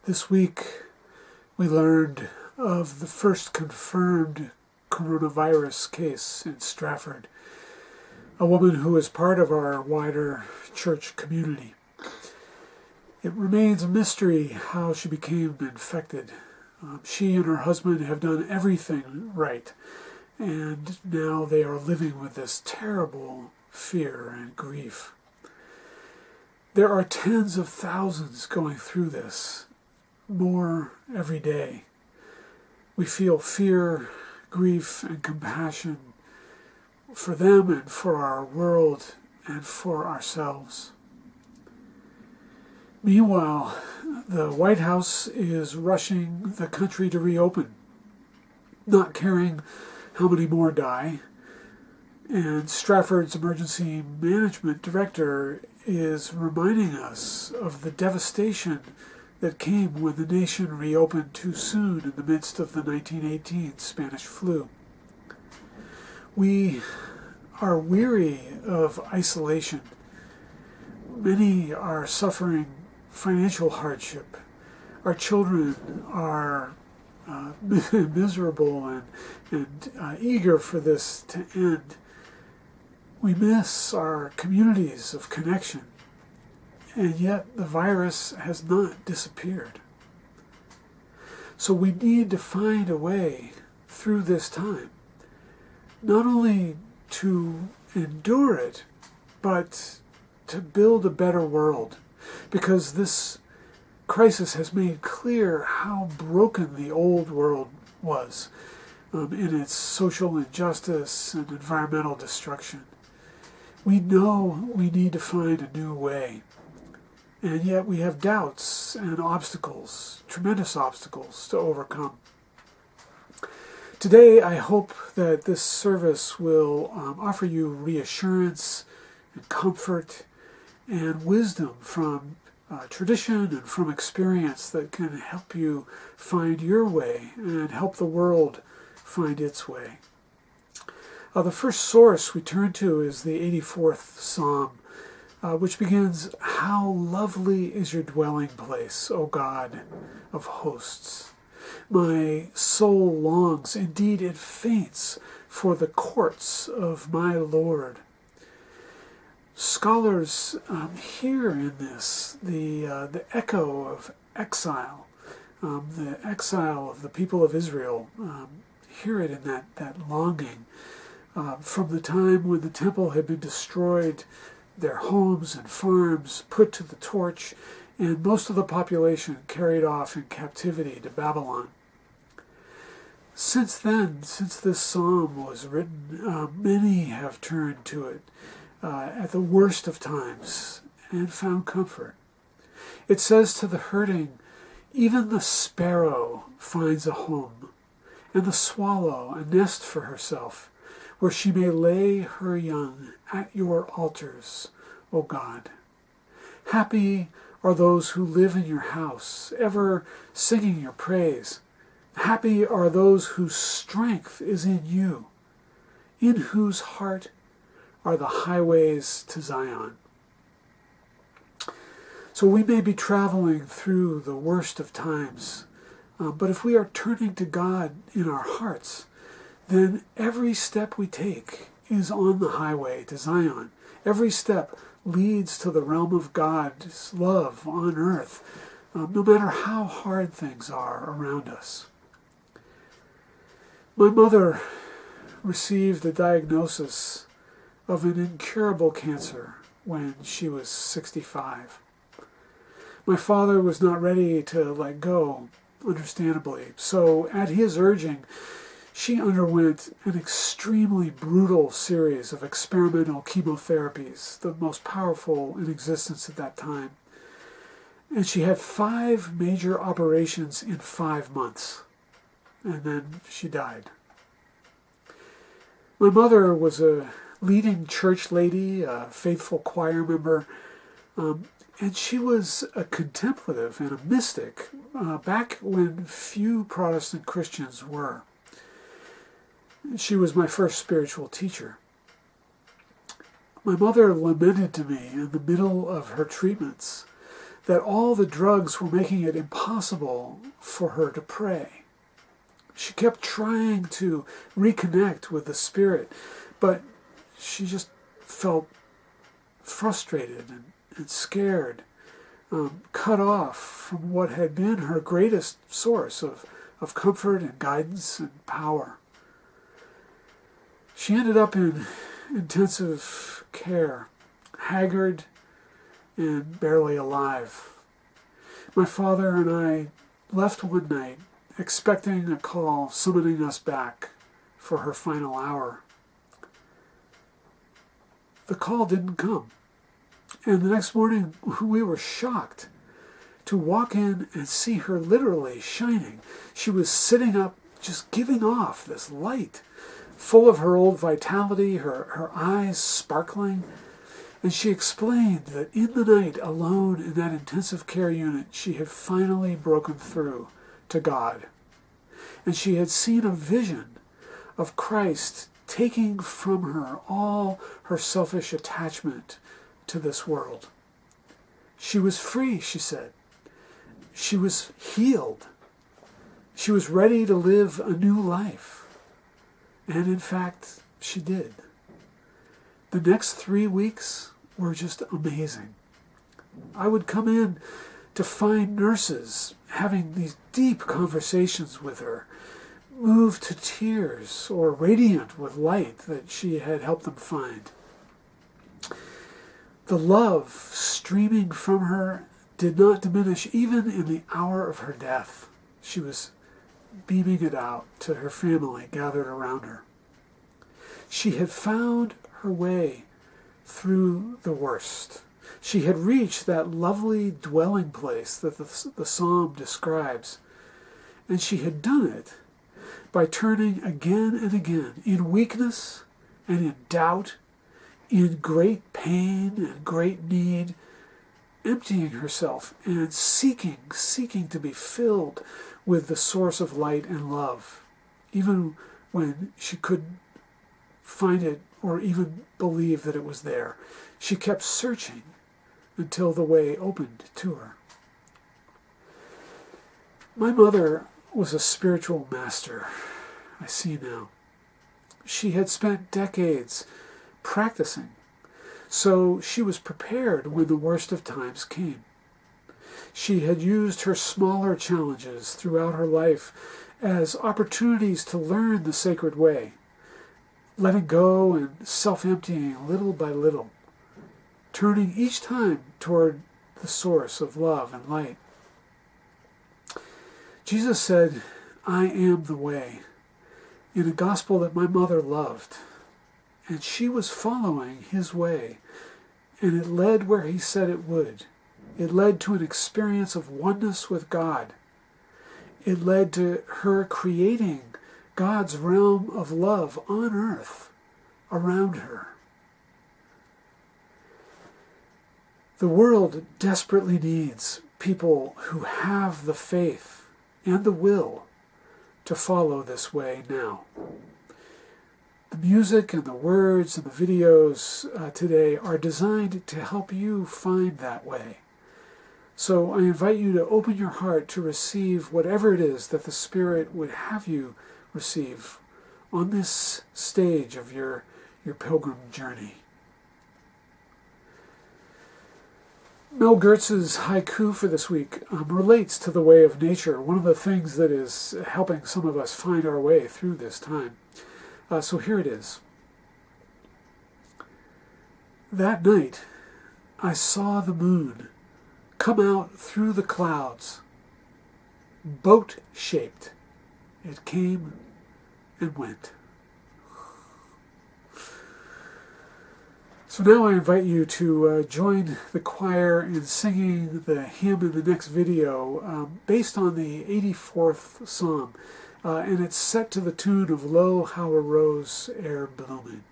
This week, we learned of the first confirmed coronavirus case in Strafford, a woman who is part of our wider church community. It remains a mystery how she became infected. She and her husband have done everything right, and now they are living with this terrible fear and grief. There are tens of thousands going through this, more every day. We feel fear, grief, and compassion for them and for our world and for ourselves. Meanwhile, the White House is rushing the country to reopen, not caring how many more die. And Strafford's emergency management director is reminding us of the devastation that came when the nation reopened too soon in the midst of the 1918 Spanish flu. We are weary of isolation. Many are suffering financial hardship. Our children are miserable and eager for this to end. We miss our communities of connection, and yet the virus has not disappeared. So we need to find a way through this time, not only to endure it, but to build a better world, because this crisis has made clear how broken the old world was in its social injustice and environmental destruction. We know we need to find a new way, and yet we have doubts and obstacles, tremendous obstacles to overcome. Today, I hope that this service will offer you reassurance and comfort and wisdom from tradition and from experience that can help you find your way and help the world find its way. The first source we turn to is the 84th Psalm, which begins, "How lovely is your dwelling place, O God of hosts. My soul longs, indeed it faints, for the courts of my Lord." Scholars hear in this the echo of exile, the exile of the people of Israel. Hear it in that longing. From the time when the temple had been destroyed, their homes and farms put to the torch, and most of the population carried off in captivity to Babylon. Since then, since this psalm was written, many have turned to it at the worst of times and found comfort. It says to the hurting, "Even the sparrow finds a home, and the swallow a nest for herself, where she may lay her young at your altars, O God. Happy are those who live in your house, ever singing your praise. Happy are those whose strength is in you, in whose heart are the highways to Zion." So we may be traveling through the worst of times, but if we are turning to God in our hearts, then every step we take is on the highway to Zion. Every step leads to the realm of God's love on earth, no matter how hard things are around us. My mother received the diagnosis of an incurable cancer when she was 65. My father was not ready to let go, understandably, so at his urging, she underwent an extremely brutal series of experimental chemotherapies, the most powerful in existence at that time. And she had 5 major operations in 5 months, and then she died. My mother was a leading church lady, a faithful choir member, and she was a contemplative and a mystic back when few Protestant Christians were. She was my first spiritual teacher. My mother lamented to me in the middle of her treatments that all the drugs were making it impossible for her to pray. She kept trying to reconnect with the Spirit, but she just felt frustrated and scared, cut off from what had been her greatest source of comfort and guidance and power. She ended up in intensive care, haggard and barely alive. My father and I left one night expecting a call summoning us back for her final hour. The call didn't come. And the next morning, we were shocked to walk in and see her literally shining. She was sitting up, just giving off this light, full of her old vitality, her eyes sparkling. And she explained that in the night, alone in that intensive care unit, she had finally broken through to God. And she had seen a vision of Christ taking from her all her selfish attachment to this world. She was free, she said. She was healed. She was ready to live a new life. And in fact, she did. The next 3 weeks were just amazing. I would come in to find nurses having these deep conversations with her, moved to tears or radiant with light that she had helped them find. The love streaming from her did not diminish even in the hour of her death. She was beaming it out to her family gathered around her. She had found her way through the worst. She had reached that lovely dwelling place that the psalm describes, and she had done it by turning again and again in weakness and in doubt, in great pain and great need, emptying herself and seeking to be filled with the source of light and love, even when she couldn't find it or even believe that it was there. She kept searching until the way opened to her. My mother was a spiritual master, I see now. She had spent decades practicing, so she was prepared when the worst of times came. She had used her smaller challenges throughout her life as opportunities to learn the sacred way, letting go and self-emptying little by little, turning each time toward the source of love and light. Jesus said, "I am the way," in a gospel that my mother loved, and she was following his way, and it led where he said it would. It led to an experience of oneness with God. It led to her creating God's realm of love on earth around her. The world desperately needs people who have the faith and the will to follow this way now. The music and the words and the videos today are designed to help you find that way. So I invite you to open your heart to receive whatever it is that the Spirit would have you receive on this stage of your pilgrim journey. Mel Gertz's haiku for this week relates to the way of nature, one of the things that is helping some of us find our way through this time. So here it is. That night, I saw the moon come out through the clouds. Boat-shaped, it came and went. So now I invite you to join the choir in singing the hymn in the next video based on the 84th Psalm. And it's set to the tune of "Lo, how a rose e'er blooming."